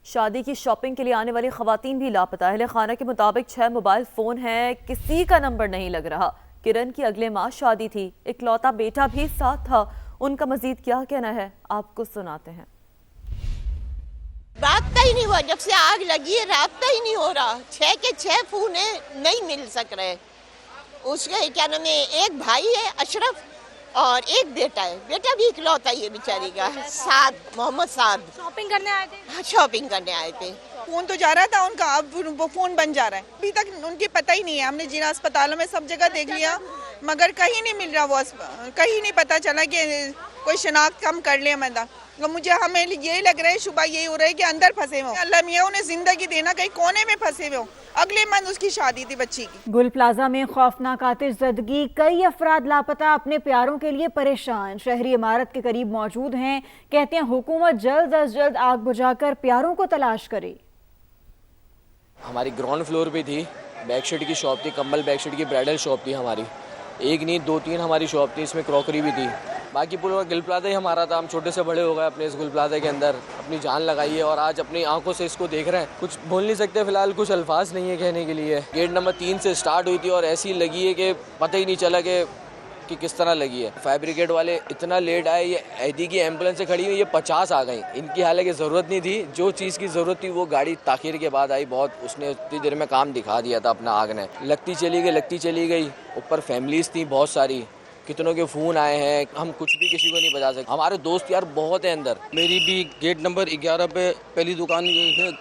शादी की शॉपिंग के लिए आने वाली खवातीन भी लापता। अहले खाना के मुताबिक 6 मोबाइल फोन हैं, किसी का नंबर नहीं लग रहा। किरण की अगले माह शादी थी, इकलौता बेटा भी साथ था। उनका मजीद क्या कहना है, आपको सुनाते हैं। राब्ता ही नहीं हुआ, जब से आग लगी है राब्ता ही नहीं हो रहा। 6 के 6 फोन नहीं मिल सक रहे। उसके क्या नाम है, एक भाई है अशरफ और एक बेटा है। बेटा भी इकलौता ही है बेचारी का, साद मोहम्मद साद। शॉपिंग करने आए थे? हाँ, शॉपिंग करने आए थे। फोन तो जा रहा था उनका, अब वो फोन बन जा रहा है। अभी तक उनकी पता ही नहीं है। हमने जिन अस्पतालों में सब जगह देख लिया मगर कहीं नहीं मिल रहा। वो कहीं नहीं पता चला कि कोई शनाख्त हम कर ले। मुझे हमें यही लग रहा है, शुबा यही हो रहा है कि अंदर फंसे हो। अल्लाह मियां उन्हें जिंदगी देना, कहीं कोने में फंसे हुए हो। अगले मंथ उसकी शादी थी बच्ची की। गुल प्लाजा में खौफनाक आतिशज़दगी, कई अफराद लापता, अपने प्यारों के लिए परेशान। शहरी इमारत के करीब मौजूद हैं, कहते हैं हुकूमत जल्द अज जल्द आग बुझाकर प्यारों को तलाश करे। हमारी ग्राउंड फ्लोर पे थी, बेडशीट की शॉप थी, कंबल बेडशीट की ब्राइडल शॉप थी हमारी। एक नहीं 2-3 हमारी शॉप थी, इसमें क्रॉकरी भी थी। बाकी पूरा गुल प्लाजा ही हमारा था। हम छोटे से बड़े हो गए अपने इस गुल प्लाजा के अंदर, अपनी जान लगाई है और आज अपनी आंखों से इसको देख रहे हैं। कुछ बोल नहीं सकते फिलहाल, कुछ अल्फाज नहीं है कहने के लिए। गेट नंबर 3 से स्टार्ट हुई थी और ऐसी लगी है कि पता ही नहीं चला कि किस तरह लगी है। फायर ब्रिगेड वाले इतना लेट आए, ये ऐदी की एम्बुलेंस से खड़ी हुई, ये 50 आ गई। इनकी हालांकि ज़रूरत नहीं थी, जो चीज़ की ज़रूरत थी वो गाड़ी ताखिर के बाद आई। बहुत उसने उतनी देर में काम दिखा दिया था अपना। आग ने लगती चली गई। ऊपर फैमिलीज थी बहुत सारी, कितनों के फ़ोन आए हैं, हम कुछ भी किसी को नहीं बता सकते। हमारे दोस्त यार बहुत है अंदर। मेरी भी गेट नंबर 11 पे पहली दुकान ये है,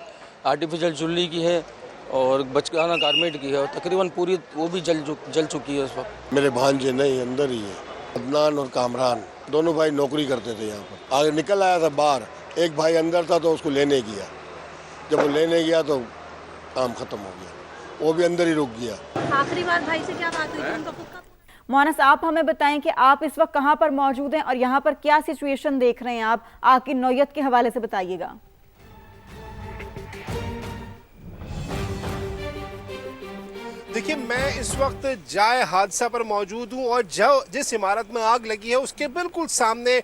आर्टिफिशियल ज्वेलरी की है और बचकाना गारमेंट की है और तकरीबन पूरी वो भी जल चुकी है इस वक्त। मेरे भांजे नहीं अंदर ही है। अदनान और कामरान दोनों भाई नौकरी करते थे यहाँ पर। आगे निकल आया था बाहर, एक भाई अंदर था तो उसको लेने गया। जब वो लेने गया तो काम खत्म हो गया, वो भी अंदर ही रुक गया। आखिरी बार भाई से क्या बात हुई थी उनका खुद का? मोहनस, आप हमें बताएं कि आप इस वक्त कहां पर मौजूद हैं और यहां पर क्या सिचुएशन देख रहे हैं आप? आग की नौयत के हवाले से बताइएगा। देखिए, मैं इस वक्त जाए हादसा पर मौजूद हूँ और जिस इमारत में आग लगी है उसके बिल्कुल सामने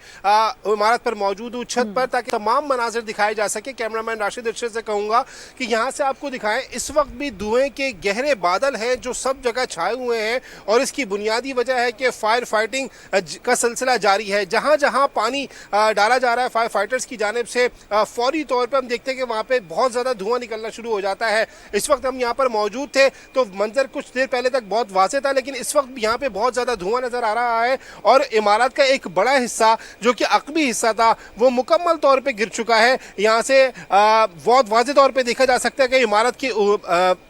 इमारत पर मौजूद हूँ, छत पर, ताकि तमाम मनाजिर दिखाए जा सके। कैमरामैन राशिद अरशद से कहूँगा कि यहाँ से आपको दिखाएं। इस वक्त भी धुएं के गहरे बादल हैं जो सब जगह छाए हुए हैं और इसकी बुनियादी वजह है कि फायर फाइटिंग का सिलसिला जारी है। जहाँ जहाँ पानी डाला जा रहा है फायर फाइटर्स की जानिब से, फौरी तौर पर हम देखते हैं कि वहाँ पर बहुत ज़्यादा धुआं निकलना शुरू हो जाता है। इस वक्त हम यहाँ पर मौजूद थे तो मंजर कुछ देर पहले तक बहुत वाज़ेह था, लेकिन इस वक्त यहाँ पे बहुत ज़्यादा धुआं नज़र आ रहा है और इमारत का एक बड़ा हिस्सा जो कि अक़बी हिस्सा था वो मुकम्मल तौर पे गिर चुका है। यहाँ से बहुत वाज़ेह तौर पे देखा जा सकता है कि इमारत की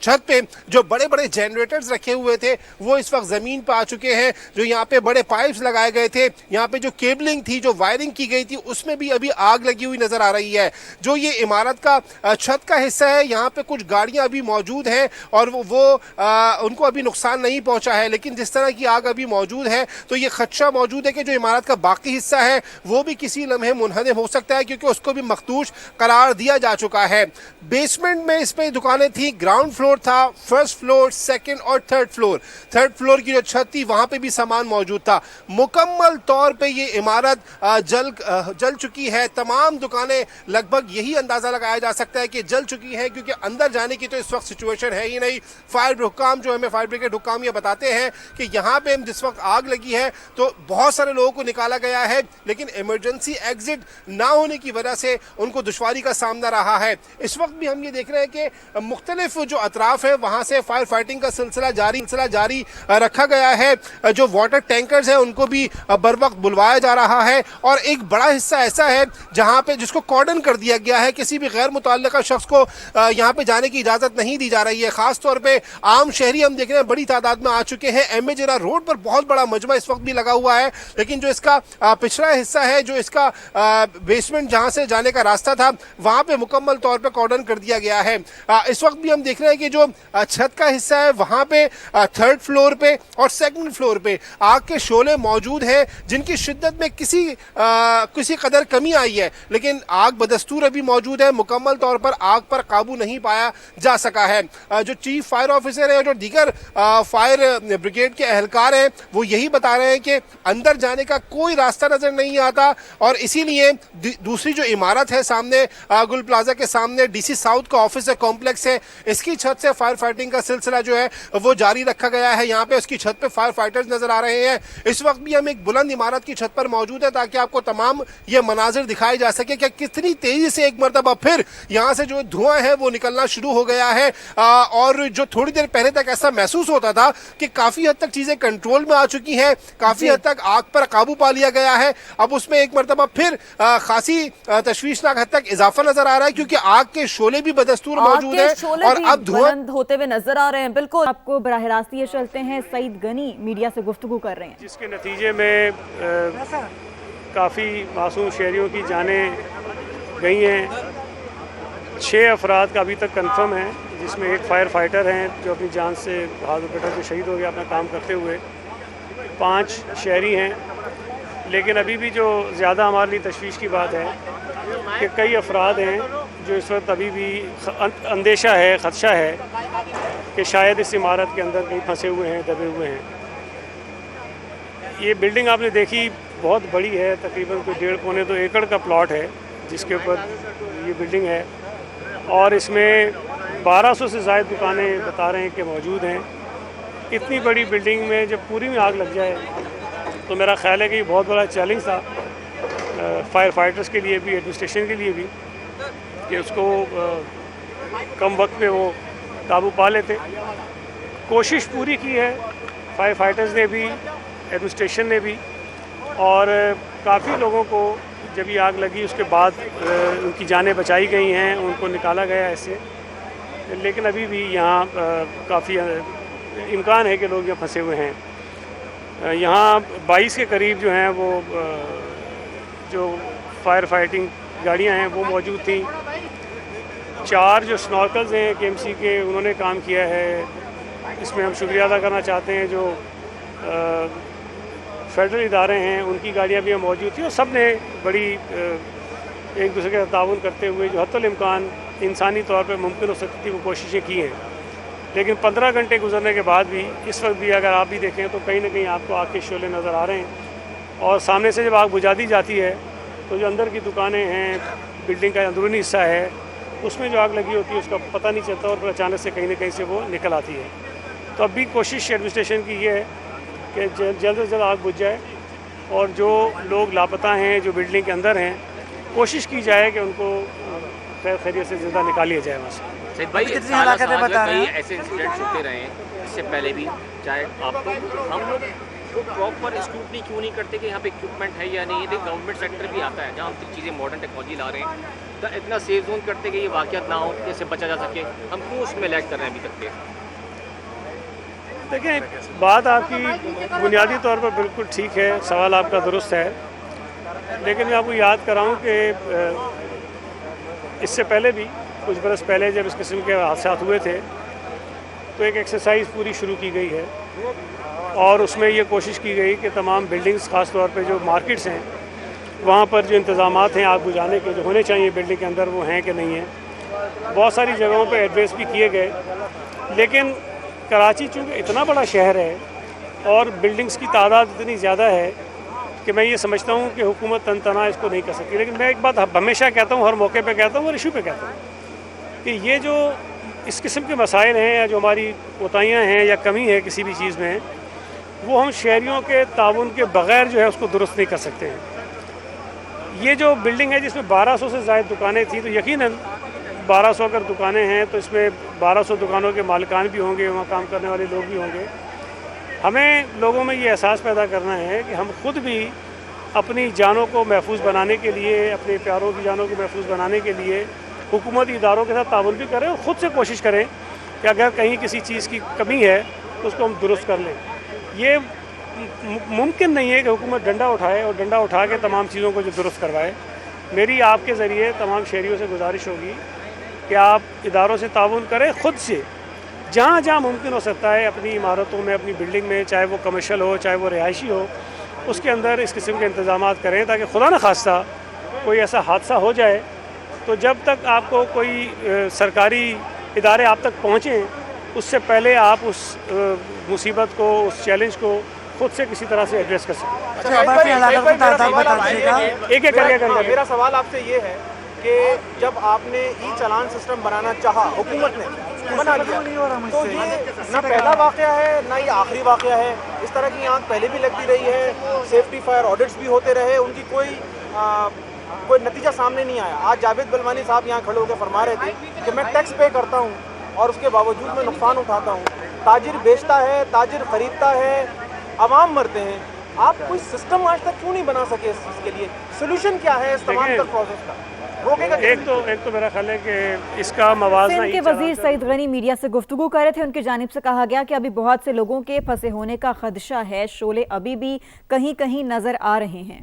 छत पे जो बड़े बड़े जनरेटर्स रखे हुए थे वो इस वक्त ज़मीन पर आ चुके हैं। जो यहाँ पे बड़े पाइप्स लगाए गए थे, यहाँ पे जो केबलिंग थी, जो वायरिंग की गई थी, उसमें भी अभी आग लगी हुई नज़र आ रही है। जो ये इमारत का छत का हिस्सा है, यहाँ पे कुछ गाड़ियाँ अभी मौजूद हैं और वो उनको अभी नुकसान नहीं पहुंचा है, लेकिन जिस तरह की आग अभी मौजूद है तो ये खदशा मौजूद है कि जो इमारत का बाकी हिस्सा है वो भी किसी लम्हे मुनहदम हो सकता है, क्योंकि उसको भी मखदूश करार दिया जा चुका है। बेसमेंट में इस पे दुकानें थी, ग्राउंड फ्लोर था, फर्स्ट फ्लोर, सेकंड और थर्ड फ्लोर की जो छत थी वहां पे भी सामान मौजूद था। मुकम्मल तौर पे ये इमारत जल चुकी है। तमाम दुकानें, लगभग यही अंदाजा लगाया जा सकता है कि जल चुकी है, क्योंकि अंदर जाने की तो इस वक्त सिचुएशन है ही नहीं। फायर हुक्काम जो हमें फायर ब्रिगेड हुक्काम ये बताते हैं कि यहाँ पे जिस वक्त आग लगी है तो बहुत सारे लोगों को निकाला गया है, लेकिन इमरजेंसी एग्जिट ना होने की वजह से उनको दुश्वारी का सामना रहा है। इस वक्त भी हम ये देख रहे हैं कि मुख्तलिफ जो अतराफ है वहाँ से फायर फाइटिंग का सिलसिला जारी रखा गया है। जो वाटर टैंकर्स हैं उनको भी बर वक्त बुलवाया जा रहा है और एक बड़ा हिस्सा ऐसा है जहाँ पे जिसको कॉर्डन कर दिया गया है। किसी भी गैर मुतल्लिका शख्स को यहाँ पे जाने की इजाज़त नहीं दी जा रही है। खास तौर पे आम शहरी हम देख रहे हैं बड़ी तादाद में आ चुके हैं। एमए जिला रोड पर बहुत बड़ा मजमा इस वक्त भी लगा हुआ है, लेकिन जो इसका पिछड़ा हिस्सा है, जो इसका बेसमेंट जहां से जाने का रास्ता था, वहां पे मुकम्मल तौर पे कॉर्डन कर दिया गया है। इस वक्त भी हम देख रहे हैं कि जो छत का हिस्सा है वहां पे थर्ड फ्लोर पे और सेकंड फ्लोर पे आग के शोले मौजूद हैं, जिनकी शिद्दत में किसी कदर कमी आई है, लेकिन आग बदस्तूर अभी मौजूद है। मुकम्मल तौर पर आग पर काबू नहीं पाया जा सका है। जो चीफ फायर ऑफिसर है जो दीगर फायर ब्रिगेड के एहलकार हैं वो यही बता रहे हैं कि अंदर जाने का कोई रास्ता नजर नहीं आता और इसीलिए दूसरी जो इमारत है सामने गुल प्लाजा के सामने डीसी साउथ का ऑफिस है, कॉम्प्लेक्स है, इसकी छत से फायर फाइटिंग का सिलसिला जो है वो जारी रखा गया है। यहाँ पे उसकी छत पे फायर फाइटर्स नजर आ रहे हैं। इस वक्त भी हम एक बुलंद इमारत की छत पर मौजूद है ताकि आपको तमाम ये मनाजिर दिखाए जा सके कि कितनी तेजी से एक मरतबा फिर यहाँ से जो धुआं है वो निकलना शुरू हो गया है। और जो थोड़ी देर पहले तक ऐसा महसूस होता था कि काफी हद तक चीजें कंट्रोल में आ चुकी हैं, काफी हद तक आग पर काबू पा लिया गया है, अब उसमें एक मरतबा फिर खासी तशवीशनाक हद तक इजाफा नजर आ रहा है क्योंकि आग के शोले भी बदस्तूर मौजूद हैं और अब धुआं होते हुए नजर आ रहे हैं। बिल्कुल आपको बराह रास्त ये चलते हैं, सईद गनी मीडिया से गुफ्तगू कर रहे हैं, जिसके नतीजे में काफ़ी मासूम शहरियों की जानें गई हैं। 6 अफराद का अभी तक कंफर्म है, जिसमें एक फायर फाइटर हैं जो अपनी जान से हाथ बेटा जो शहीद हो गया अपना काम करते हुए। 5 शहरी हैं, लेकिन अभी भी जो ज़्यादा हमारे लिए तशवीश की बात है कि कई अफराद हैं जो इस वक्त अभी भी अंदेशा है, ख़दशा है कि शायद इस इमारत के अंदर कहीं फंसे हुए हैं, दबे हुए हैं। ये बिल्डिंग आपने देखी बहुत बड़ी है, तकरीबन कोई 1.5-2 एकड़ का प्लॉट है जिसके ऊपर ये बिल्डिंग है और इसमें 1200 से ज़ायद दुकानें बता रहे हैं कि मौजूद हैं। इतनी बड़ी बिल्डिंग में जब पूरी में आग लग जाए तो मेरा ख्याल है कि ये बहुत बड़ा चैलेंज था फायर फाइटर्स के लिए भी, एडमिनिस्ट्रेशन के लिए भी, कि उसको कम वक्त में वो काबू पा लेते। कोशिश पूरी की है फायर फाइटर्स ने भी, एडमिनिस्ट्रेशन ने भी, और काफ़ी लोगों को जब ये आग लगी उसके बाद उनकी जानें बचाई गई हैं, उनको निकाला गया ऐसे, लेकिन अभी भी यहाँ काफ़ी इम्कान है कि लोग यहाँ फंसे हुए हैं। यहाँ 22 के करीब जो हैं वो जो फायर फाइटिंग गाड़ियाँ हैं वो मौजूद थी। 4 जो स्नॉर्कल्स हैं KMC के, उन्होंने काम किया है। इसमें हम शुक्रिया अदा करना चाहते हैं जो फेडरल इदारे हैं, उनकी गाड़ियाँ भी मौजूद थी और सब ने बड़ी एक दूसरे के ताउन करते हुए जो हत्तुल इम्कान इंसानी तौर पर मुमकिन हो सकती थी वो कोशिशें की हैं। लेकिन 15 घंटे गुजरने के बाद भी इस वक्त भी अगर आप भी देखें तो कहीं ना कहीं आपको आग के शोले नज़र आ रहे हैं और सामने से जब आग बुझा दी जाती है तो जो अंदर की दुकानें हैं, बिल्डिंग का अंदरूनी हिस्सा है, उसमें जो आग लगी होती है उसका पता नहीं चलता और फिर अचानक से कहीं ना कहीं से वो निकल आती है। तो अब भी कोशिश एडमिनिस्ट्रेशन की ये है कि जल्द से जल्द आग बुझ जाए और जो लोग लापता हैं, जो बिल्डिंग के अंदर हैं, कोशिश की जाए कि उनको खैर खैरियत से ज़िंदा निकाल लिया जाए वहाँ से। सईद भाई, कितनी हलाकतें बता रहे हैं? ऐसे इंसिडेंट्स होते रहे हैं इससे पहले भी, चाहे आप लोग हम लोग वो प्रॉपर स्क्रूटनी क्यों नहीं करते कि यहाँ पे इक्विपमेंट है या नहीं। देखिए गवर्नमेंट सेक्टर भी आता है जहाँ हम चीज़ें मॉडर्न टेक्नोलॉजी ला रहे हैं, तो इतना सेफ जोन करते कि ये वाक़यात ना हो, कैसे बचा जा सके, हम क्यों उसमें लैग कर रहे हैं अभी तक के? देखें, बात आपकी बुनियादी तौर पर बिल्कुल ठीक है, सवाल आपका दुरुस्त है, लेकिन मैं आपको याद कराऊँ कि इससे पहले भी कुछ बरस पहले जब इस किस्म के हादसा हुए थे तो एक एक्सरसाइज पूरी शुरू की गई है और उसमें ये कोशिश की गई कि तमाम बिल्डिंग्स, ख़ास तौर पे जो मार्केट्स हैं, वहाँ पर जो इंतज़ामात हैं आग बुझाने के जो होने चाहिए बिल्डिंग के अंदर वो हैं कि नहीं हैं। बहुत सारी जगहों पे एड्रेस भी किए गए, लेकिन कराची चूँकि इतना बड़ा शहर है और बिल्डिंग्स की तादाद इतनी ज़्यादा है कि मैं ये समझता हूँ कि हुकूमत तनतना इसको नहीं कर सकती। लेकिन मैं एक बात हमेशा कहता हूँ, हर मौके पे कहता हूँ और इशू पे कहता हूँ कि ये जो इस किस्म के मसाइल हैं या जो हमारी कोताहियाँ हैं या कमी है किसी भी चीज़ में, वो हम शहरियों के ताउन के बग़ैर जो है उसको दुरुस्त नहीं कर सकते हैं। ये जो बिल्डिंग है जिसमें 1200 से ज़ायद दुकानें थी, तो यकीनन 1200 अगर दुकानें हैं तो इसमें 1200 दुकानों के मालिकान भी होंगे, वहाँ काम करने वाले लोग भी होंगे। हमें लोगों में ये एहसास पैदा करना है कि हम खुद भी अपनी जानों को महफूज बनाने के लिए, अपने प्यारों की जानों को महफूज बनाने के लिए हुकूमती इदारों के साथ ताउन भी करें और ख़ुद से कोशिश करें कि अगर कहीं किसी चीज़ की कमी है तो उसको हम दुरुस्त कर लें। ये मुमकिन नहीं है कि हुकूमत डंडा उठाए और डंडा उठा के तमाम चीज़ों को जो दुरुस्त करवाए। मेरी आपके ज़रिए तमाम शहरियों से गुजारिश होगी कि आप इदारों से ताउन करें, ख़ुद से जहाँ जहाँ मुमकिन हो सकता है अपनी इमारतों में, अपनी बिल्डिंग में, चाहे वो कमर्शियल हो चाहे वो रिहायशी हो, उसके अंदर इस किस्म के इंतज़ामात करें ताकि खुदा न खास्ता कोई ऐसा हादसा हो जाए तो जब तक आपको कोई सरकारी इदारे आप तक पहुँचें उससे पहले आप उस मुसीबत को, उस चैलेंज को खुद से किसी तरह से एड्रेस कर सकते हैं। एक एक करके मेरा सवाल आपसे ये है कि जब आपने ई चालान सिस्टम बनाना चाहा, हुकूमत ने बना लिया, तो ये ना पहला वाकया है ना ये आखिरी वाकया है। इस तरह की आंख पहले भी लगती रही है, सेफ्टी फायर ऑडिट्स भी होते रहे, उनकी कोई नतीजा सामने नहीं आया। आज जावेद बलवानी साहब यहाँ खड़े होकर फरमा रहे थे कि मैं टैक्स पे करता हूँ और उसके बावजूद मैं नुकसान उठाता हूँ। ताजिर बेचता है, ताजिर खरीदता है, अवाम मरते हैं। आप कोई सिस्टम आज तक क्यों नहीं बना सके इस चीज़ के लिए? सोल्यूशन क्या है इस तमाम प्रोसेस का? रोकेगा एक तो मेरा ख्याल है कि इसका मवाज़ना के वजीर सईद गनी मीडिया से गुफ्तगू कर रहे थे। उनकी जानिब से कहा गया कि अभी बहुत से लोगों के फंसे होने का खदशा है, शोले अभी भी कहीं कहीं नजर आ रहे हैं।